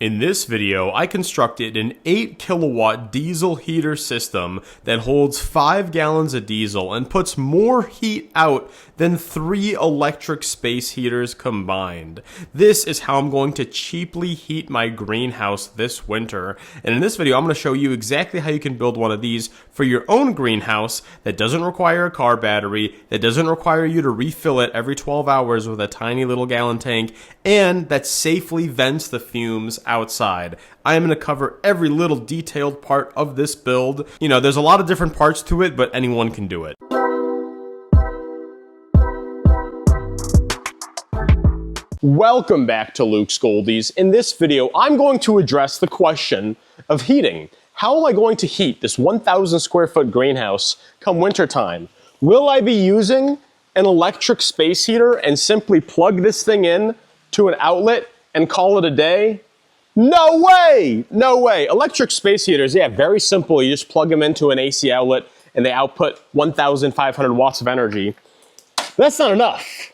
In this video, I constructed an 8 kilowatt diesel heater system that holds 5 gallons of diesel and puts more heat out than 3 electric space heaters combined. This is how I'm going to cheaply heat my greenhouse this winter. And in this video, I'm going to show you exactly how you can build one of these for your own greenhouse that doesn't require a car battery, that doesn't require you to refill it every 12 hours with a tiny little gallon tank, and that safely vents the fumes outside. I am going to cover every little detailed part of this build. You know, there's a lot of different parts to it, but anyone can do it. Welcome back to Luke's Goldies. In this video, I'm going to address the question of heating. How am I going to heat this 1,000 square foot greenhouse come wintertime? Will I be using an electric space heater and simply plug this thing in to an outlet and call it a day? No way! No way. Electric space heaters, yeah, very simple. You just plug them into an AC outlet and they output 1,500 watts of energy. But that's not enough.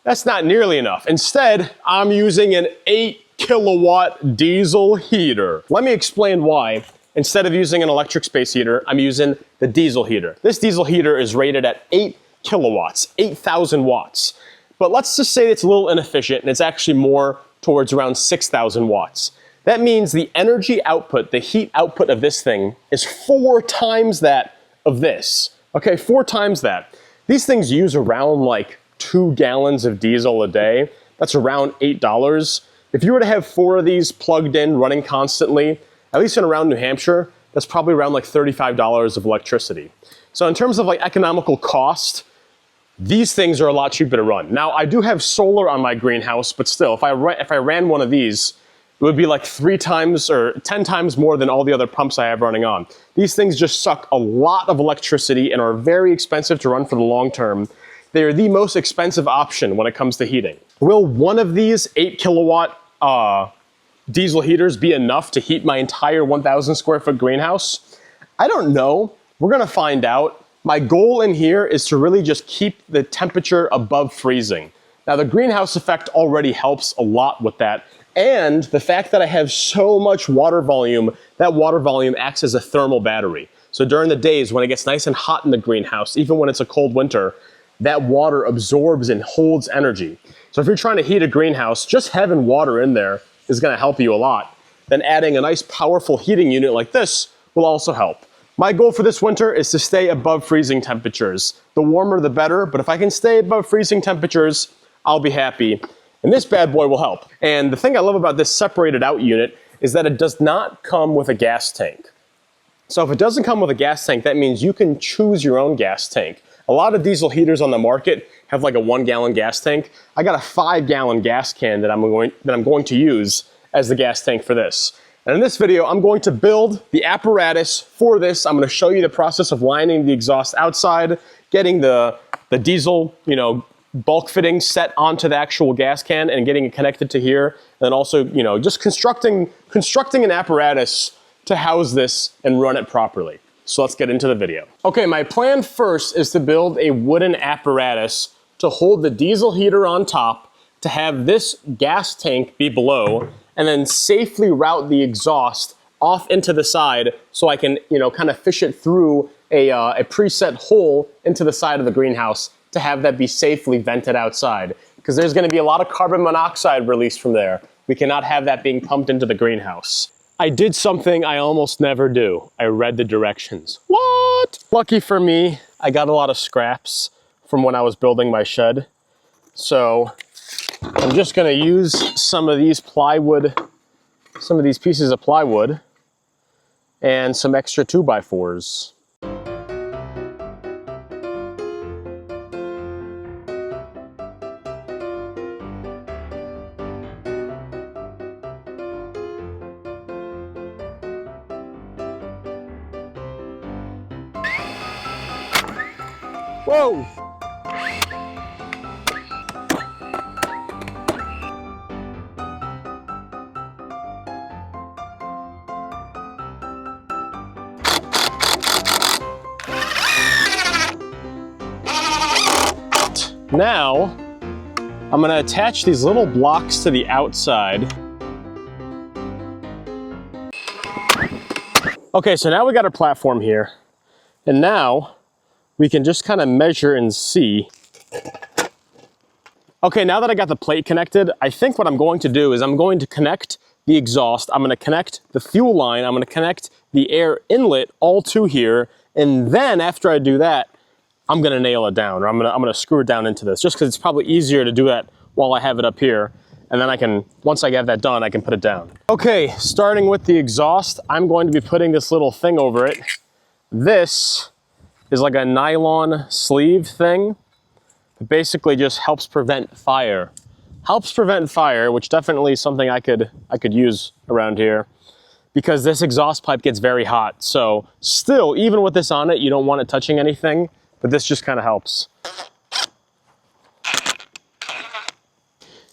That's not nearly enough. Instead, I'm using an 8 kilowatt diesel heater. Let me explain why. Instead of using an electric space heater, I'm using the diesel heater. This diesel heater is rated at 8 kilowatts, 8,000 watts. But let's just say it's a little inefficient and it's actually more towards around 6,000 watts. That means the energy output, the heat output of this thing is 4 times that of this. Okay, 4 times that. These things use around like 2 gallons of diesel a day. That's around $8. If you were to have 4 of these plugged in, running constantly, at least in around New Hampshire, that's probably around like $35 of electricity. So in terms of like economical cost, these things are a lot cheaper to run. Now, I do have solar on my greenhouse, but still, if I ran one of these, it would be like 3 times or 10 times more than all the other pumps I have running on. These things just suck a lot of electricity and are very expensive to run for the long term. They are the most expensive option when it comes to heating. Will one of these 8 kilowatt diesel heaters be enough to heat my entire 1,000 square foot greenhouse? I don't know. We're gonna find out. My goal in here is to really just keep the temperature above freezing. Now, the greenhouse effect already helps a lot with that. And the fact that I have so much water volume, that water volume acts as a thermal battery. So during the days when it gets nice and hot in the greenhouse, even when it's a cold winter, that water absorbs and holds energy. So if you're trying to heat a greenhouse, just having water in there is gonna help you a lot. Then adding a nice powerful heating unit like this will also help. My goal for this winter is to stay above freezing temperatures. The warmer the better, but if I can stay above freezing temperatures, I'll be happy. And this bad boy will help. And the thing I love about this separated out unit is that it does not come with a gas tank. So if it doesn't come with a gas tank, that means you can choose your own gas tank. A lot of diesel heaters on the market have like a 1 gallon gas tank. I got a 5 gallon gas can that I'm going to use as the gas tank for this. And in this video, I'm going to build the apparatus for this. I'm going to show you the process of lining the exhaust outside, getting the diesel, bulk fitting set onto the actual gas can and getting it connected to here. And then also, just constructing an apparatus to house this and run it properly. So let's get into the video. Okay, my plan first is to build a wooden apparatus to hold the diesel heater on top, to have this gas tank be below, and then safely route the exhaust off into the side so I can, kind of fish it through a preset hole into the side of the greenhouse to have that be safely vented outside. Because there's gonna be a lot of carbon monoxide released from there. We cannot have that being pumped into the greenhouse. I did something I almost never do. I read the directions. What? Lucky for me, I got a lot of scraps from when I was building my shed. So I'm just gonna use some of these pieces of plywood and some extra 2x4s. Whoa! Now, I'm gonna attach these little blocks to the outside. Okay, so now we got our platform here. And now we can just kind of measure and see. Okay, now that I got the plate connected, I think what I'm going to do is I'm going to connect the exhaust, I'm going to connect the fuel line, I'm going to connect the air inlet all to here, and then after I do that, I'm going to nail it down, or I'm going to screw it down into this, just because it's probably easier to do that while I have it up here, and then I can, once I have that done, I can put it down. Okay, starting with the exhaust, I'm going to be putting this little thing over it. This is like a nylon sleeve thing. It basically just helps prevent fire. Helps prevent fire, which definitely is something I could use around here, because this exhaust pipe gets very hot. So still, even with this on it, you don't want it touching anything, but this just kind of helps.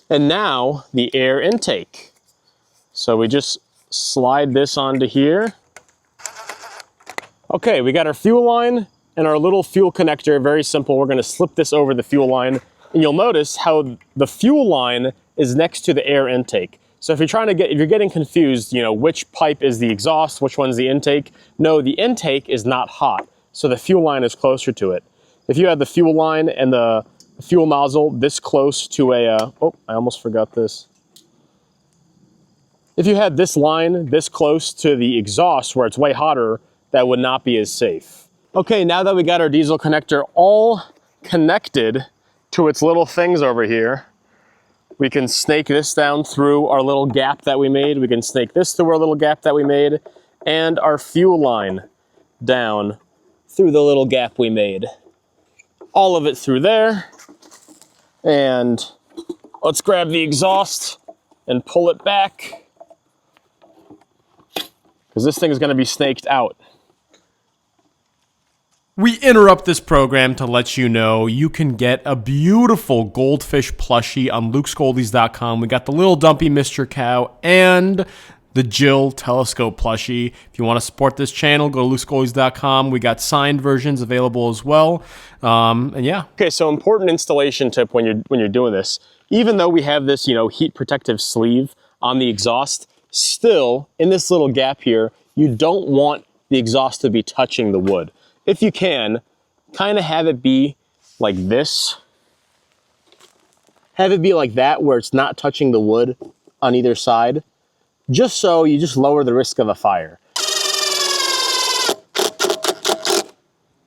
And now the air intake. So we just slide this onto here. Okay, we got our fuel line and our little fuel connector. Very simple. We're going to slip this over the fuel line, and you'll notice how the fuel line is next to the air intake. So if you're getting confused, you know, which pipe is the exhaust, which one's the intake? No, the intake is not hot, so the fuel line is closer to it. If you had the fuel line and the fuel nozzle this close to a, oh, I almost forgot this. If you had this line this close to the exhaust where it's way hotter, that would not be as safe. Okay, now that we got our diesel connector all connected to its little things over here, we can snake this down through our little gap that we made. We can snake this through our little gap that we made, and our fuel line down through the little gap we made. All of it through there. And let's grab the exhaust and pull it back, because this thing is going to be snaked out. We interrupt this program to let you know you can get a beautiful goldfish plushie on lukescoldies.com. We got the little dumpy Mr. Cow and the Jill telescope plushie. If you want to support this channel, go to lukescoldies.com. We got signed versions available as well. And yeah. Okay, so important installation tip when you're doing this. Even though we have this, you know, heat protective sleeve on the exhaust, still in this little gap here, you don't want the exhaust to be touching the wood. If you can, kind of have it be like this. Have it be like that, where it's not touching the wood on either side, just so you just lower the risk of a fire.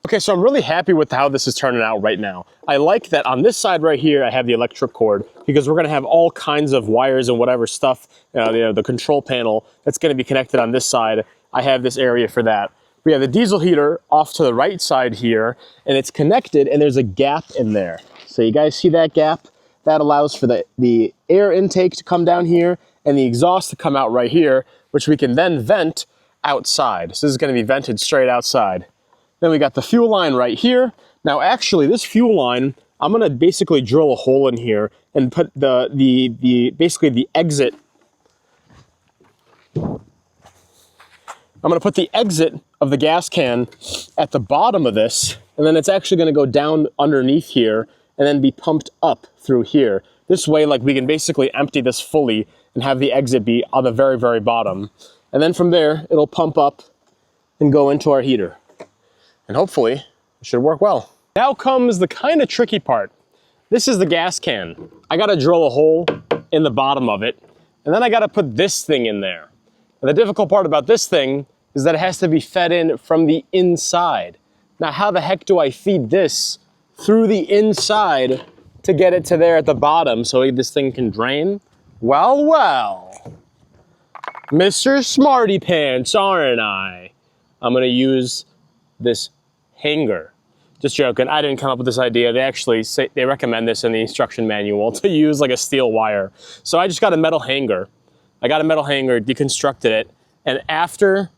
Okay, so I'm really happy with how this is turning out right now. I like that on this side right here, I have the electric cord, because we're gonna have all kinds of wires and whatever stuff, the control panel that's gonna be connected on this side. I have this area for that. We have the diesel heater off to the right side here, and it's connected, and there's a gap in there. So you guys see that gap? That allows for the air intake to come down here and the exhaust to come out right here, which we can then vent outside. So this is going to be vented straight outside. Then we got the fuel line right here. Now actually, this fuel line, I'm going to basically drill a hole in here and put basically the exit. I'm going to put the exit of the gas can at the bottom of this, and then it's actually going to go down underneath here and then be pumped up through here. This way, like, we can basically empty this fully and have the exit be on the very, very bottom. And then from there, it'll pump up and go into our heater. And hopefully, it should work well. Now comes the kind of tricky part. This is the gas can. I got to drill a hole in the bottom of it, and then I got to put this thing in there. And the difficult part about this thing is that it has to be fed in from the inside. Now, how the heck do I feed this through the inside to get it to there at the bottom so this thing can drain? Well, well, Mr. Smarty Pants, aren't I? I'm gonna use this hanger. Just joking, I didn't come up with this idea. They actually say, they recommend this in the instruction manual to use like a steel wire. So I just got a metal hanger. I got a metal hanger, deconstructed it, and after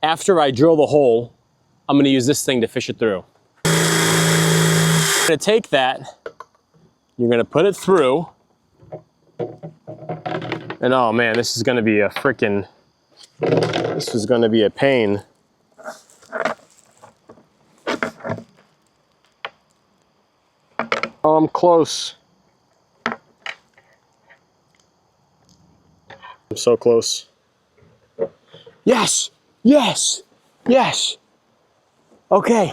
I drill the hole, I'm gonna use this thing to fish it through. I'm gonna take that, you're gonna put it through, and oh man, this is gonna be a pain. Oh, I'm close. I'm so close. Yes! Yes, yes. Okay.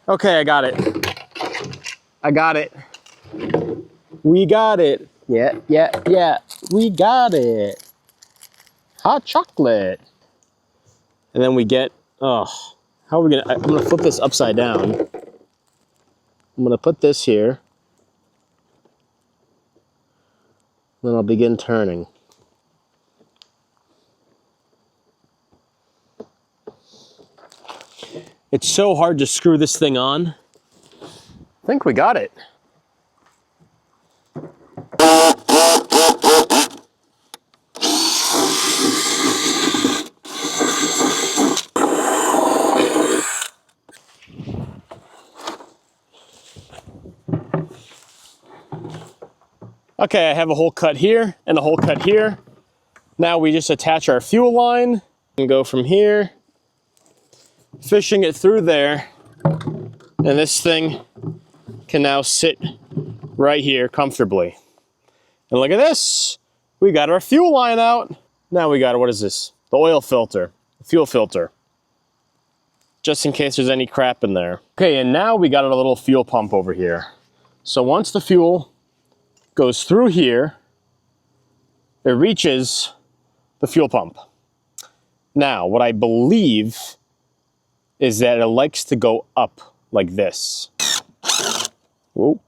Okay, I got it. I got it. We got it. Yeah, yeah, yeah. We got it. Hot chocolate. And then we get, oh, how are we gonna, I'm gonna flip this upside down. I'm gonna put this here. Then I'll begin turning. It's so hard to screw this thing on. I think we got it. Okay, I have a hole cut here and a hole cut here. Now we just attach our fuel line and go from here, fishing it through there, and this thing can now sit right here comfortably. And look at this, we got our fuel line out. Now we got, what is this? The oil filter, fuel filter, just in case there's any crap in there. Okay, and now we got a little fuel pump over here. So once the fuel goes through here, it reaches the fuel pump. Now, what I believe is that it likes to go up like this. Whoa.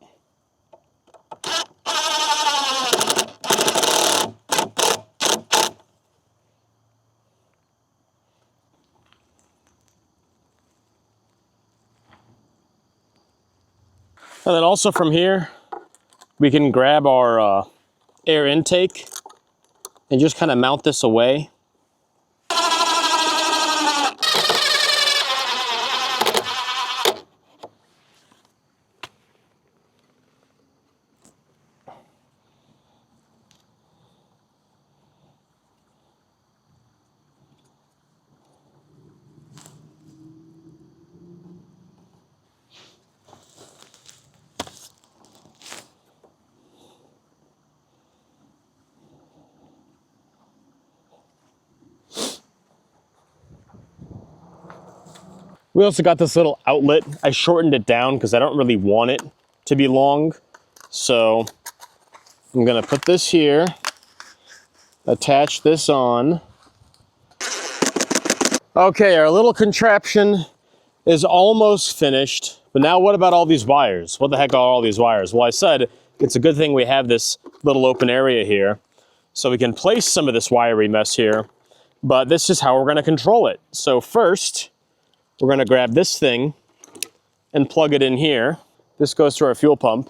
And then also from here, we can grab our air intake and just kind of mount this away. We also got this little outlet. I shortened it down because I don't really want it to be long. So I'm gonna put this here, attach this on. Okay, our little contraption is almost finished. But now what about all these wires? What the heck are all these wires? Well, I said it's a good thing we have this little open area here so we can place some of this wiry mess here. But this is how we're gonna control it. So first, we're gonna grab this thing and plug it in here. This goes to our fuel pump.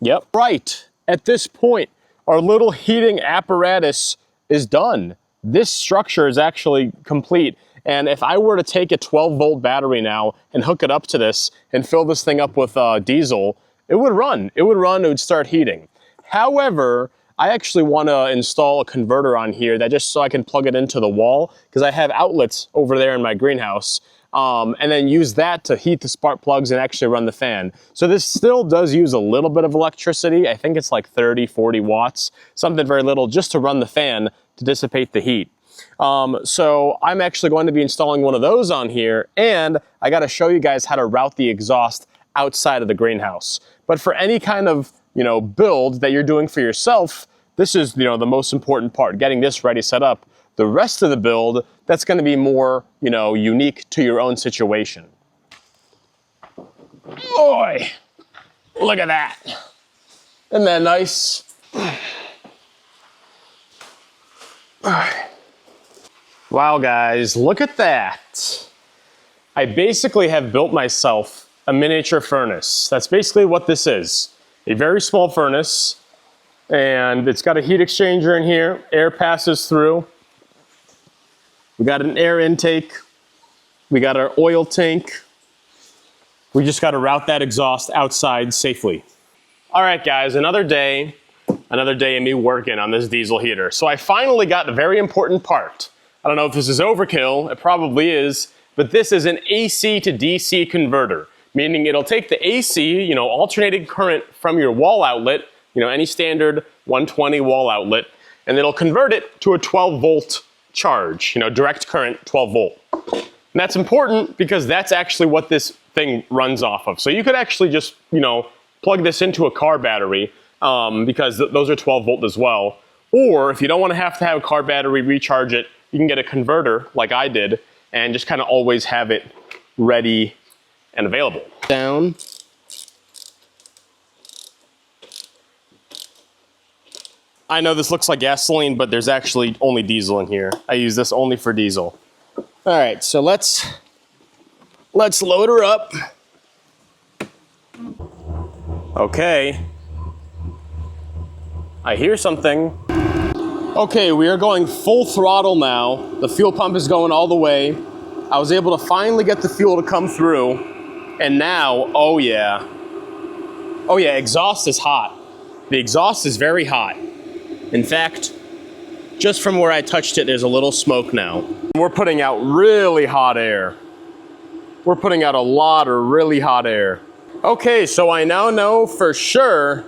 Yep, right. At this point, our little heating apparatus is done. This structure is actually complete. And if I were to take a 12-volt battery now and hook it up to this and fill this thing up with diesel, it would run. It would start heating. However, I actually want to install a converter on here that just so I can plug it into the wall because I have outlets over there in my greenhouse and then use that to heat the spark plugs and actually run the fan. So this still does use a little bit of electricity. I think it's like 30, 40 watts, something very little just to run the fan to dissipate the heat. So I'm actually going to be installing one of those on here and I got to show you guys how to route the exhaust outside of the greenhouse. But for any kind of build that you're doing for yourself, this is, the most important part, getting this ready set up. The rest of the build, that's going to be more, unique to your own situation. Boy, look at that. Isn't that nice? Wow, guys, look at that. I basically have built myself a miniature furnace. That's basically what this is. A very small furnace, and it's got a heat exchanger in here. Air passes through. We got an air intake. We got our oil tank. We just got to route that exhaust outside safely. All right, guys, another day of me working on this diesel heater. So I finally got the very important part. I don't know if this is overkill. It probably is, but this is an AC to DC converter. Meaning it'll take the AC, alternating current from your wall outlet, any standard 120 wall outlet, and it'll convert it to a 12-volt charge, direct current, 12 volt. And that's important because that's actually what this thing runs off of. So you could actually just, plug this into a car battery because those are 12 volt as well. Or if you don't want to have a car battery recharge it, you can get a converter like I did and just kind of always have it ready and available. Down. I know this looks like gasoline, but there's actually only diesel in here. I use this only for diesel. All right, so let's load her up. Okay. I hear something. Okay, we are going full throttle now. The fuel pump is going all the way. I was able to finally get the fuel to come through. And now, oh yeah, exhaust is hot. The exhaust is very hot. In fact, just from where I touched it, there's a little smoke now. We're putting out really hot air. We're putting out a lot of really hot air. Okay, so I now know for sure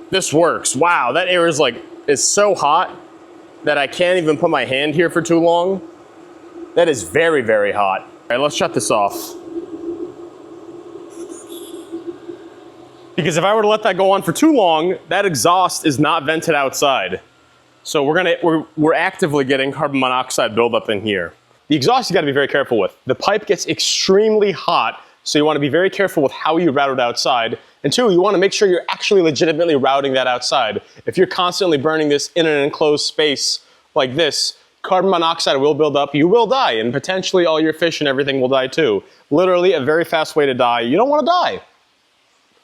this works. Wow, that air is so hot that I can't even put my hand here for too long. That is very, very hot. All right, let's shut this off. Because if I were to let that go on for too long, that exhaust is not vented outside. So we're actively getting carbon monoxide buildup in here. The exhaust you gotta be very careful with. The pipe gets extremely hot, so you wanna be very careful with how you route it outside. And two, you wanna make sure you're actually legitimately routing that outside. If you're constantly burning this in an enclosed space like this, carbon monoxide will build up, you will die, and potentially all your fish and everything will die too. Literally a very fast way to die. You don't wanna die.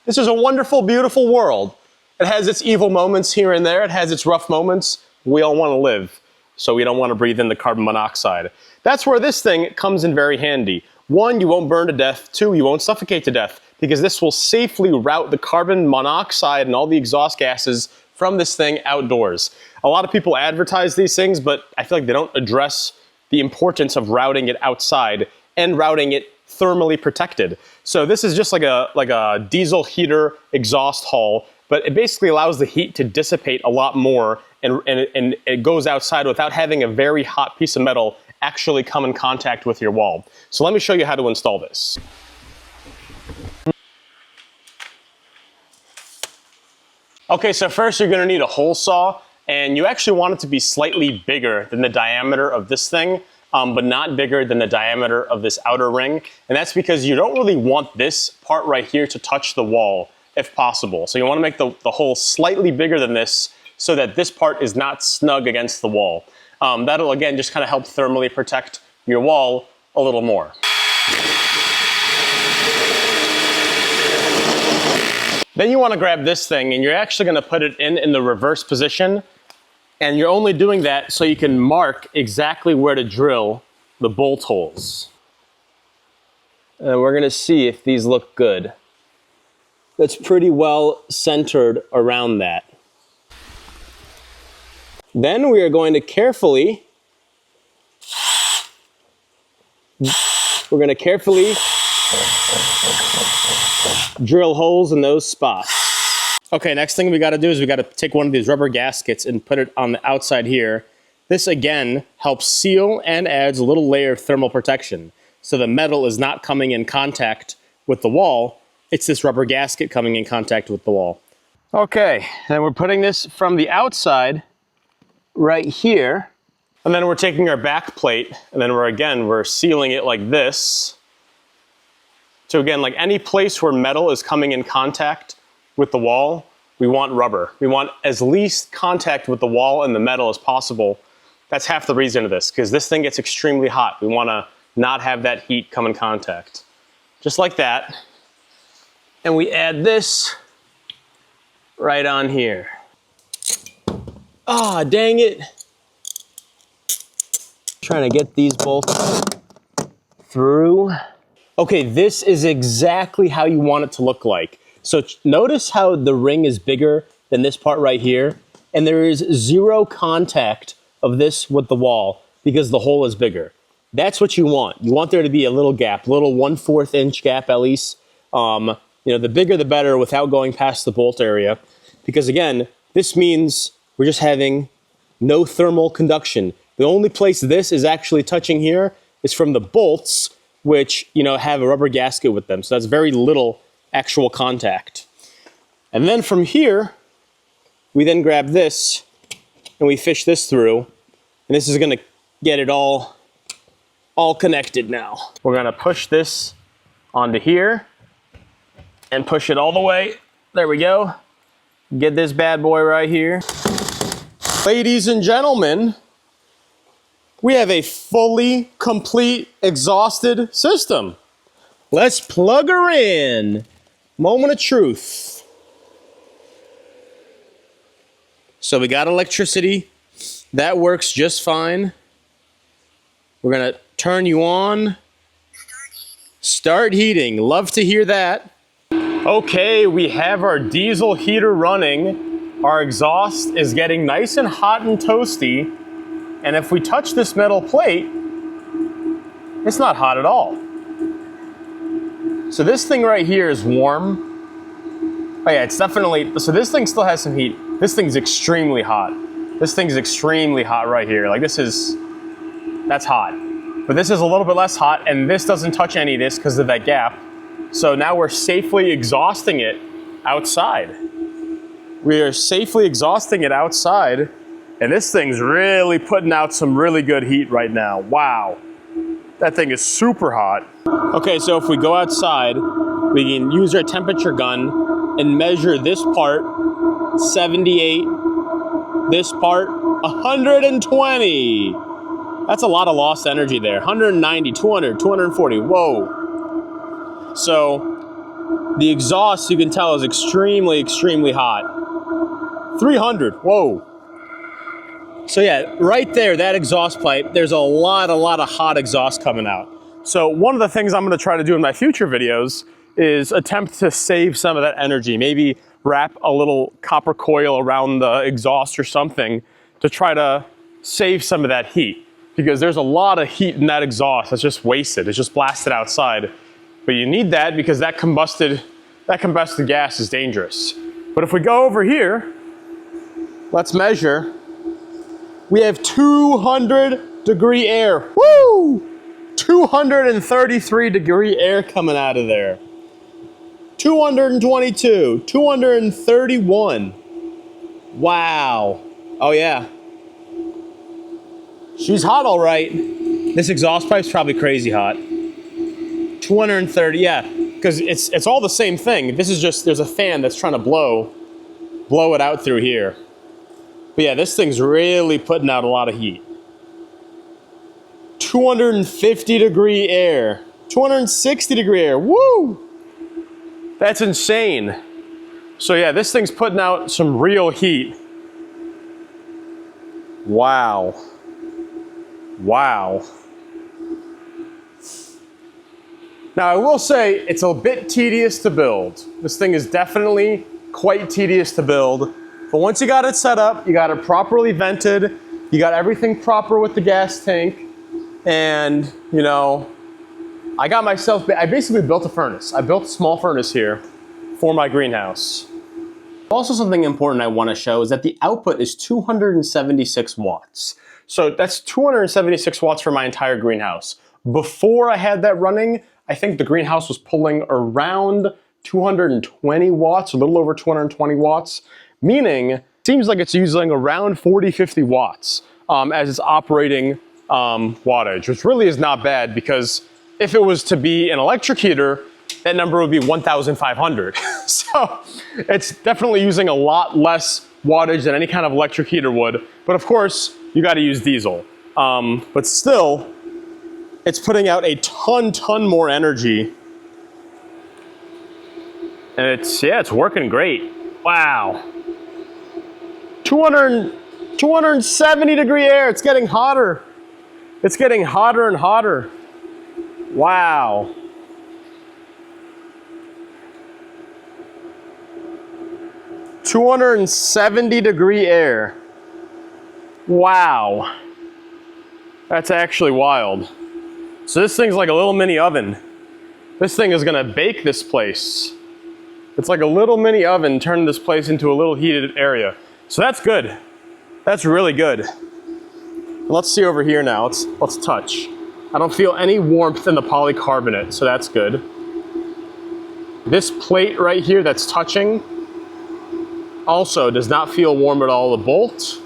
This is a wonderful, beautiful world. It has its evil moments here and there. It has its rough moments. We all want to live, so we don't want to breathe in the carbon monoxide. That's where this thing comes in very handy. One, you won't burn to death. Two, you won't suffocate to death because this will safely route the carbon monoxide and all the exhaust gases from this thing outdoors. A lot of people advertise these things, but I feel like they don't address the importance of routing it outside and routing it thermally protected. So this is just like a diesel heater exhaust haul, but it basically allows the heat to dissipate a lot more and it goes outside without having a very hot piece of metal actually come in contact with your wall. So let me show you how to install this. Okay, so first you're gonna need a hole saw, and you actually want it to be slightly bigger than the diameter of this thing, but not bigger than the diameter of this outer ring. And that's because you don't really want this part right here to touch the wall if possible. So you wanna make the hole slightly bigger than this so that this part is not snug against the wall. That'll again just kind of help thermally protect your wall a little more. Then you want to grab this thing and you're actually going to put it in the reverse position, and you're only doing that so you can mark exactly where to drill the bolt holes. And we're going to see if these look good. That's pretty well centered around that. Then we are going to carefully drill holes in those spots. Okay, next thing we got to do is we got to take one of these rubber gaskets and put it on the outside here. This again helps seal and adds a little layer of thermal protection. So the metal is not coming in contact with the wall. It's this rubber gasket coming in contact with the wall. Okay, and we're putting this from the outside right here. And then we're taking our back plate and then we're sealing it like this. So again, like any place where metal is coming in contact with the wall, we want rubber. We want as least contact with the wall and the metal as possible. That's half the reason of this, because this thing gets extremely hot. We want to not have that heat come in contact. Just like that. And we add this right on here. Ah, dang it. Trying to get these bolts through. Okay, this is exactly how you want it to look like. So notice how the ring is bigger than this part right here, and there is zero contact of this with the wall because the hole is bigger. That's what you want. You want there to be a little gap, a little 1/4 inch gap at least. The bigger the better without going past the bolt area. Because again, this means we're just having no thermal conduction. The only place this is actually touching here is from the bolts, which, you know, have a rubber gasket with them. So that's very little actual contact. And then from here, we then grab this and we fish this through. And this is gonna get it all connected now. We're gonna push this onto here and push it all the way. There we go. Get this bad boy right here. Ladies and gentlemen, we have a fully complete exhausted system. Let's plug her in. Moment of truth. So we got electricity. That works just fine. We're gonna turn you on. Start heating. Love to hear that. Okay, we have our diesel heater running. Our exhaust is getting nice and hot and toasty. And if we touch this metal plate, it's not hot at all. So this thing right here is warm. Oh yeah, it's definitely, so this thing still has some heat. This thing's extremely hot. This thing's extremely hot right here. Like that's hot. But this is a little bit less hot, and this doesn't touch any of this because of that gap. So now we're safely exhausting it outside. We are safely exhausting it outside, and this thing's really putting out some really good heat right now. Wow. That thing is super hot. Okay, so if we go outside, we can use our temperature gun and measure this part, 78, this part, 120. That's a lot of lost energy there. 190, 200, 240, whoa. So the exhaust, you can tell, is extremely, extremely hot. 300, whoa. So yeah, right there, that exhaust pipe, there's a lot of hot exhaust coming out. So one of the things I'm gonna try to do in my future videos is attempt to save some of that energy. Maybe wrap a little copper coil around the exhaust or something to try to save some of that heat. Because there's a lot of heat in that exhaust that's just wasted. It's just blasted outside. But you need that because that combusted gas is dangerous. But if we go over here, let's measure. We have 200-degree air. Woo! 233-degree air coming out of there. 222, 231. Wow. Oh yeah. She's hot all right. This exhaust pipe's probably crazy hot. 230, yeah, because it's all the same thing. This is just, there's a fan that's trying to blow it out through here. But yeah, this thing's really putting out a lot of heat. 250-degree air. 260-degree air, woo! That's insane. So yeah, this thing's putting out some real heat. Wow. Wow. Now I will say it's a bit tedious to build. This thing is definitely quite tedious to build. But once you got it set up, you got it properly vented, you got everything proper with the gas tank, and you know, I basically built a furnace. I built a small furnace here for my greenhouse. Also, something important I want to show is that the output is 276 watts. So that's 276 watts for my entire greenhouse. Before I had that running, I think the greenhouse was pulling around 220 watts, a little over 220 watts, meaning it seems like it's using around 40, 50 watts as its operating wattage, which really is not bad because if it was to be an electric heater, that number would be 1,500. So it's definitely using a lot less wattage than any kind of electric heater would. But of course, you got to use diesel. But still, it's putting out a ton more energy. And it's working great. Wow. 270-degree air. It's getting hotter. It's getting hotter and hotter. Wow. $270-degree air. Wow. That's actually wild. So this thing's like a little mini oven. This thing is gonna bake this place. It's like a little mini oven turning this place into a little heated area. So that's good. That's really good. Let's see over here now. Let's touch. I don't feel any warmth in the polycarbonate, so that's good. This plate right here that's touching also does not feel warm at all. The bolts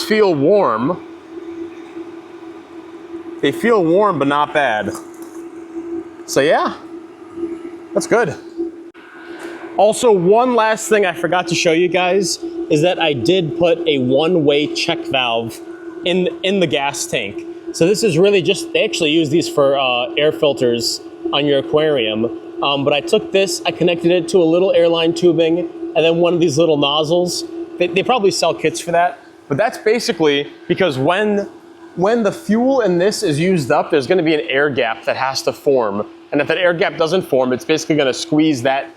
feel warm. They feel warm, but not bad. So yeah, that's good. Also, one last thing I forgot to show you guys is that I did put a one-way check valve in the gas tank. So this is really just, they actually use these for air filters on your aquarium. But I took this, I connected it to a little airline tubing, and then one of these little nozzles. They probably sell kits for that. But that's basically because when the fuel in this is used up, there's gonna be an air gap that has to form. And if that air gap doesn't form, it's basically gonna squeeze that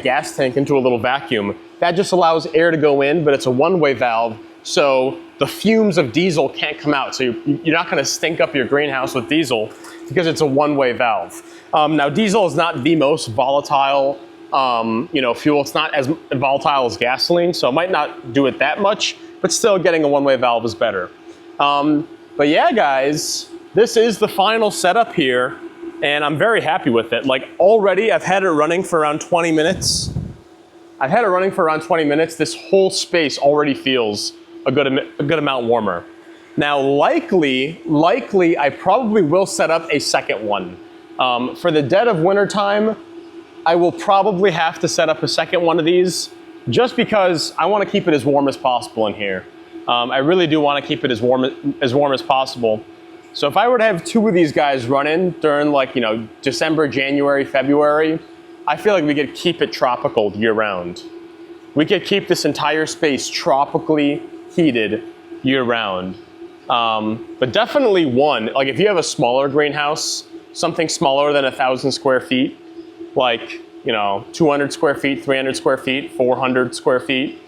gas tank into a little vacuum. That just allows air to go in, but it's a one-way valve, so the fumes of diesel can't come out. So you're not gonna stink up your greenhouse with diesel because it's a one-way valve. Now, diesel is not the most volatile fuel. It's not as volatile as gasoline, so it might not do it that much, but still getting a one-way valve is better. But yeah, guys, this is the final setup here, and I'm very happy with it. Like, already I've had it running for around 20 minutes. This whole space already feels a good amount warmer. Now, likely, I probably will set up a second one. For the dead of winter time, I will probably have to set up a second one of these just because I want to keep it as warm as possible in here. I really do want to keep it as warm as possible. So if I were to have two of these guys running during, like, December, January, February, I feel like we could keep it tropical year round. We could keep this entire space tropically heated year round. But definitely one, like if you have a smaller greenhouse, something smaller than 1,000 square feet, like, 200 square feet, 300 square feet, 400 square feet,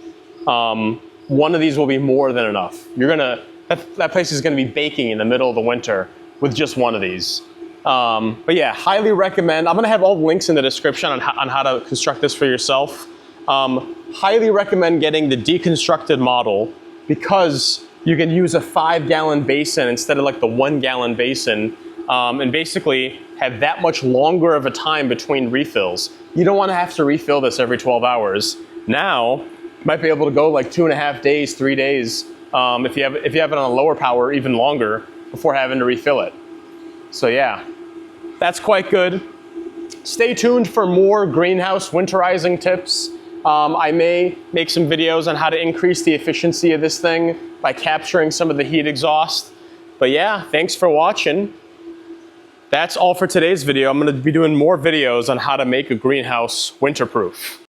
one of these will be more than enough. That place is gonna be baking in the middle of the winter with just one of these. But yeah, highly recommend. I'm gonna have all the links in the description on how to construct this for yourself. Highly recommend getting the deconstructed model because you can use a 5-gallon basin instead of like the 1-gallon basin, and basically have that much longer of a time between refills. You don't wanna have to refill this every 12 hours. Now, you might be able to go like 2.5 days, 3 days, if you have it on a lower power, even longer before having to refill it. So yeah, that's quite good. Stay tuned for more greenhouse winterizing tips. I may make some videos on how to increase the efficiency of this thing by capturing some of the heat exhaust. But yeah, thanks for watching. That's all for today's video. I'm gonna be doing more videos on how to make a greenhouse winterproof.